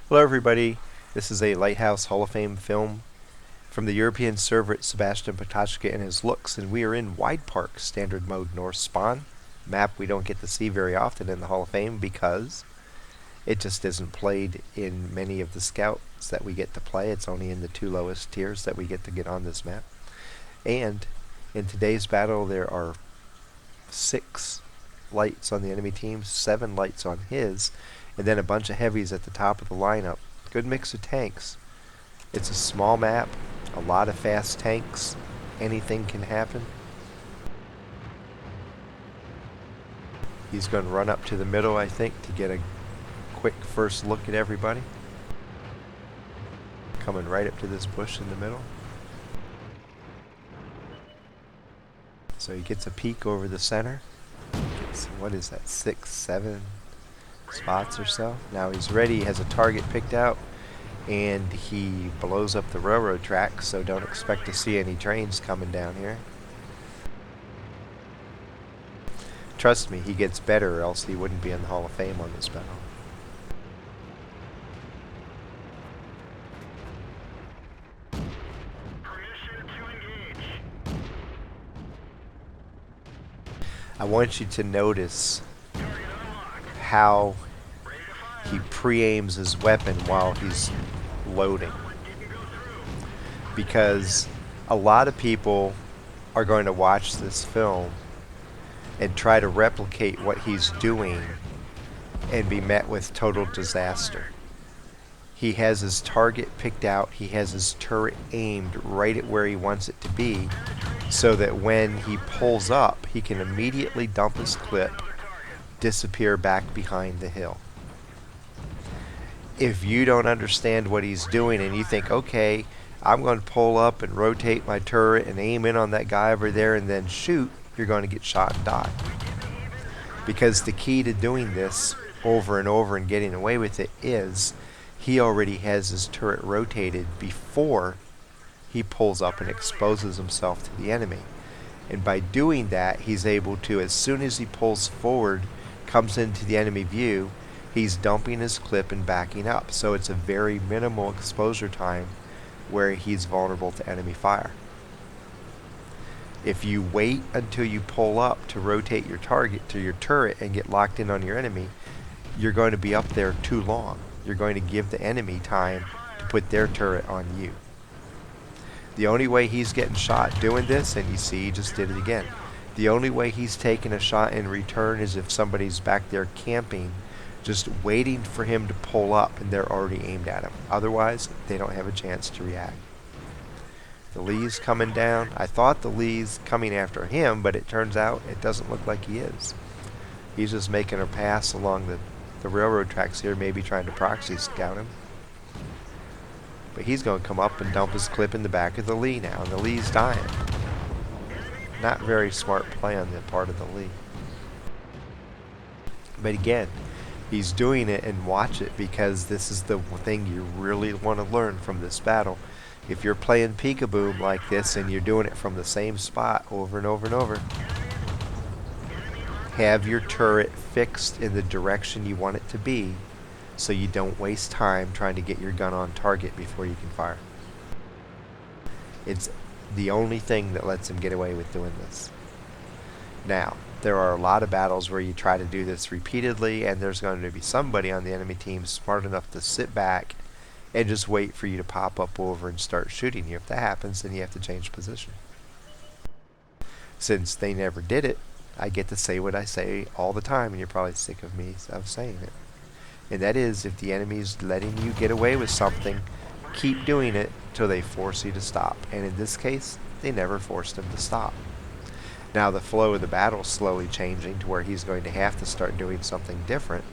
Hello everybody, this is a Lighthouse Hall of Fame film from the European server at sebastianpotachka and his Luchs, and we are in Wide Park Standard Mode North Spawn. Map we don't get to see very often in the Hall of Fame because it just isn't played in many of the scouts that we get to play. It's only in the two lowest tiers that we get to get on this map. And in today's battle there are 6 lights on the enemy team, 7 lights on his, and then a bunch of heavies at the top of the lineup. Good mix of tanks. It's a small map, a lot of fast tanks. Anything can happen. He's going to run up to the middle, I think, to get a quick first look at everybody. Coming right up to this bush in the middle. So he gets a peek over the center. Gets, what is that, 6, 7 spots or so. Now he's ready, he has a target picked out, and he blows up the railroad tracks, so don't expect to see any trains coming down here. Trust me, he gets better or else he wouldn't be in the Hall of Fame on this battle. I want you to notice how he pre-aims his weapon while he's loading, because a lot of people are going to watch this film and try to replicate what he's doing and be met with total disaster. He has his target picked out, he has his turret aimed right at where he wants it to be, so that when he pulls up he can immediately dump his clip, disappear back behind the hill. If you don't understand what he's doing and you think, okay, I'm going to pull up and rotate my turret and aim in on that guy over there and then shoot, you're going to get shot and die. Because the key to doing this over and over and getting away with it is he already has his turret rotated before he pulls up and exposes himself to the enemy. And by doing that, he's able to, as soon as he pulls forward, comes into the enemy view, he's dumping his clip and backing up. So it's a very minimal exposure time where he's vulnerable to enemy fire. If you wait until you pull up to rotate your target to your turret and get locked in on your enemy, you're going to be up there too long. You're going to give the enemy time to put their turret on you. The only way he's getting shot doing this, and you see he just did it again, the only way he's taking a shot in return is if somebody's back there camping, just waiting for him to pull up and they're already aimed at him. Otherwise, they don't have a chance to react. The Lee's coming down. I thought the Lee's coming after him, but it turns out it doesn't look like he is. He's just making a pass along the railroad tracks here, maybe trying to proxy scout him. But he's going to come up and dump his clip in the back of the Lee now, and the Lee's dying. Not very smart play on the part of the Lee. But again, he's doing it, and watch it, because this is the thing you really want to learn from this battle. If you're playing peekaboo like this and you're doing it from the same spot over and over and over, have your turret fixed in the direction you want it to be so you don't waste time trying to get your gun on target before you can fire. It's the only thing that lets him get away with doing this. Now, there are a lot of battles where you try to do this repeatedly, and there's going to be somebody on the enemy team smart enough to sit back and just wait for you to pop up over and start shooting you. If that happens, then you have to change position. Since they never did it, I get to say what I say all the time, and you're probably sick of me of saying it. And that is, if the enemy's letting you get away with something, keep doing it till they force you to stop. And in this case, they never forced him to stop. Now the flow of the battle is slowly changing to where he's going to have to start doing something different.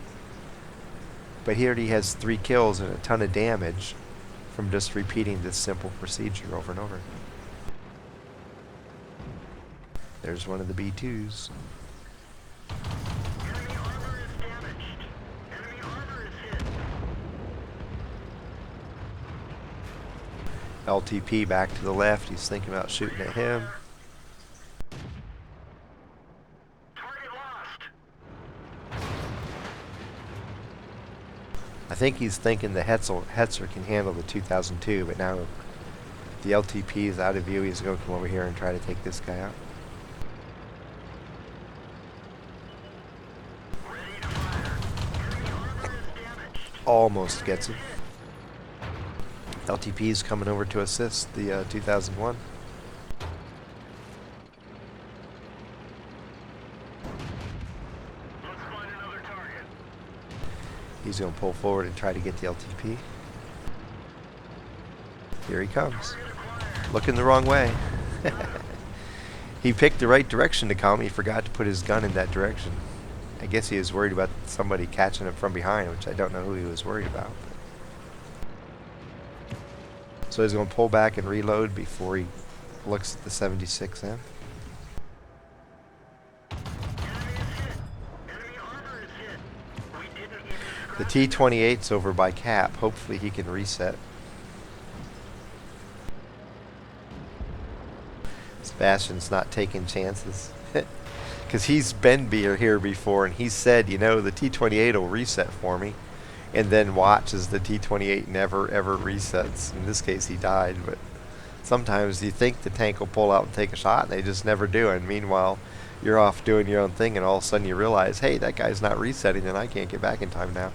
But here he has 3 kills and a ton of damage from just repeating this simple procedure over and over. There's one of the B2s. LTP back to the left. He's thinking about shooting at him. think he's thinking the Hetzer can handle the 2002, but now the LTP is out of view. He's going to come over here and try to take this guy out. Almost gets him. LTP is coming over to assist the 2001. He's going to pull forward and try to get the LTP. Here he comes. Looking the wrong way. He picked the right direction to come. He forgot to put his gun in that direction. I guess he was worried about somebody catching him from behind, which I don't know who he was worried about. So he's going to pull back and reload before he looks at the 76M. The T-28's over by Cap. Hopefully he can reset. Sebastian's not taking chances. Because he's been here before, and he said, you know, the T-28 will reset for me. And then watch as the T-28 never ever resets. In this case he died, but sometimes you think the tank will pull out and take a shot, and they just never do. And meanwhile, you're off doing your own thing, and all of a sudden you realize, hey, that guy's not resetting, and I can't get back in time now.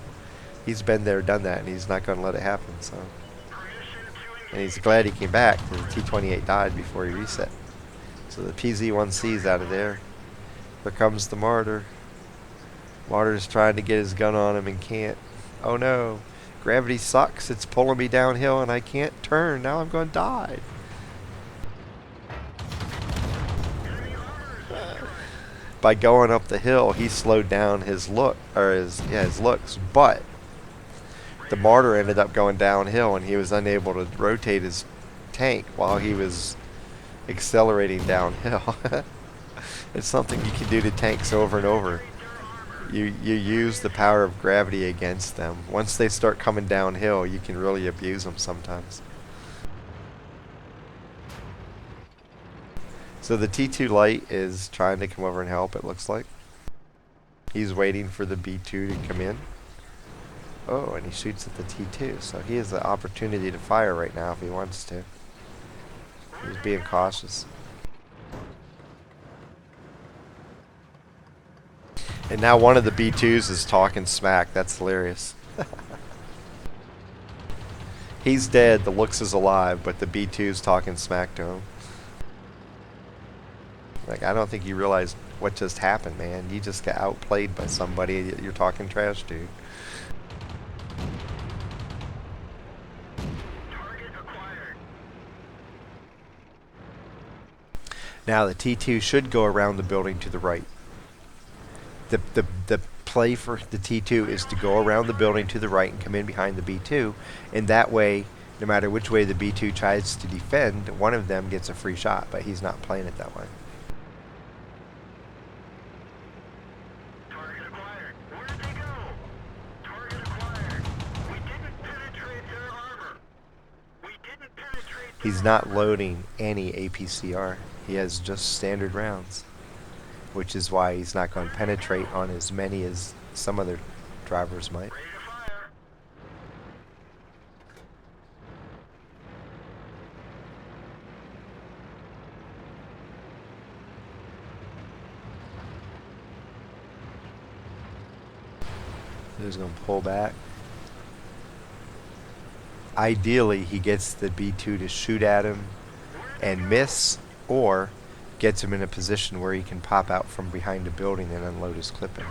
He's been there, done that, and he's not going to let it happen. So, and he's glad he came back, because the T-28 died before he reset. So the PZ-1C's out of there. Here comes the Martyr. Martyr's trying to get his gun on him and can't. Oh no, gravity sucks. It's pulling me downhill and I can't turn. Now I'm going to die. By going up the hill, he slowed down his looks, but the Martyr ended up going downhill and he was unable to rotate his tank while he was accelerating downhill. It's something you can do to tanks over and over. You use the power of gravity against them. Once they start coming downhill, you can really abuse them sometimes. So the T2 light is trying to come over and help, it looks like. He's waiting for the B2 to come in. Oh, and he shoots at the T2, so he has the opportunity to fire right now if he wants to. He's being cautious. And now one of the B2s is talking smack. That's hilarious. He's dead. The Luchs is alive, but the B2's talking smack to him. Like, I don't think you realize what just happened, man. You just got outplayed by somebody that you're talking trash to. Now the T2 should go around the building to the right. The play for the T2 is to go around the building to the right and come in behind the B2, and that way, no matter which way the B2 tries to defend, one of them gets a free shot, but he's not playing it that way. Target acquired. Where did they go? Target acquired. We didn't penetrate their armor. We didn't penetrate their He's not loading any APCR. He has just standard rounds, which is why he's not going to penetrate on as many as some other drivers might. Ready to fire. So he's going to pull back. Ideally, he gets the B2 to shoot at him and miss, or gets him in a position where he can pop out from behind a building and unload his clipping.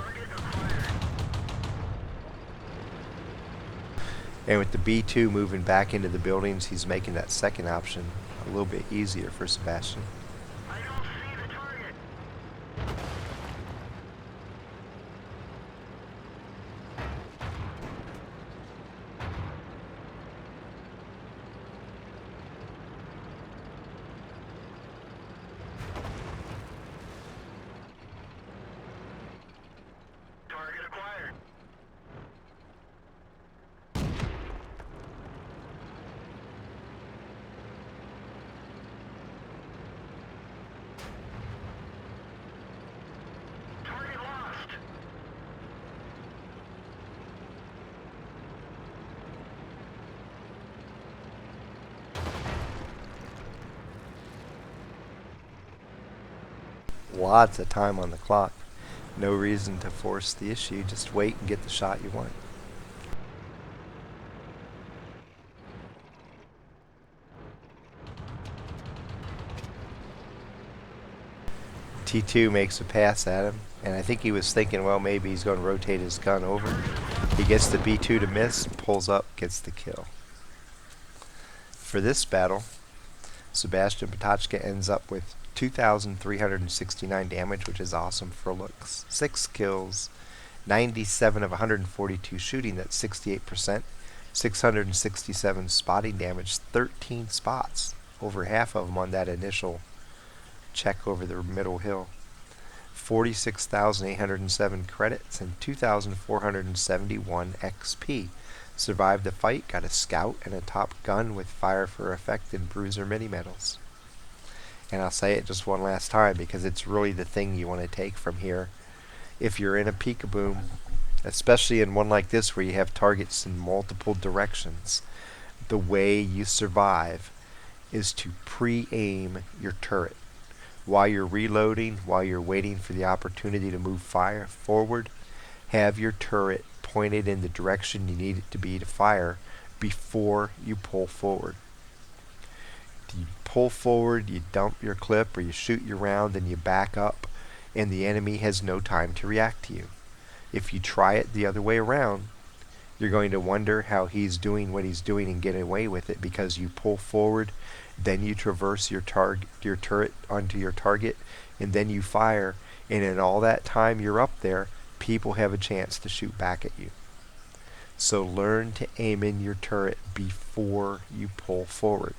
And with the B2 moving back into the buildings, he's making that second option a little bit easier for Sebastian. I don't see the target. Target acquired. lots of time on the clock. No reason to force the issue. Just wait and get the shot you want. T2 makes a pass at him, and I think he was thinking, well, maybe he's going to rotate his gun over. He gets the B2 to miss, pulls up, gets the kill. For this battle, Sebastian ends up with 2,369 damage, which is awesome for looks. 6 kills, 97 of 142 shooting, that's 68%. 667 spotting damage, 13 spots, over half of them on that initial check over the middle hill. 46,807 credits and 2,471 XP. Survived the fight, got a scout and a top gun with fire for effect and bruiser mini medals. And I'll say it just one last time because it's really the thing you want to take from here. If you're in a peek-a-boom, especially in one like this where you have targets in multiple directions, the way you survive is to pre-aim your turret. While you're reloading, while you're waiting for the opportunity to move fire forward, have your turret pointed in the direction you need it to be to fire before you pull forward. You pull forward, you dump your clip, or you shoot your round, and you back up, and the enemy has no time to react to you. If you try it the other way around, you're going to wonder how he's doing what he's doing and getting away with it, because you pull forward, then you traverse your turret onto your target, and then you fire, and in all that time you're up there, people have a chance to shoot back at you. So learn to aim in your turret before you pull forward,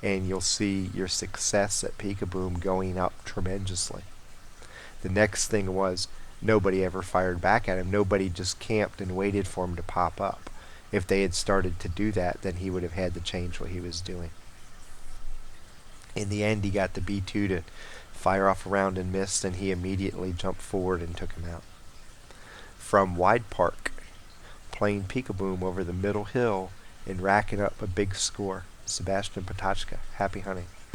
and you'll see your success at peek-a-boom going up tremendously. The next thing was, nobody ever fired back at him. Nobody just camped and waited for him to pop up. If they had started to do that, then he would have had to change what he was doing. In the end, he got the B2 to fire off a round and missed, and he immediately jumped forward and took him out. From Wide Park, playing peek-a-boom over the middle hill and racking up a big score, Sebastian Potachka. Happy hunting.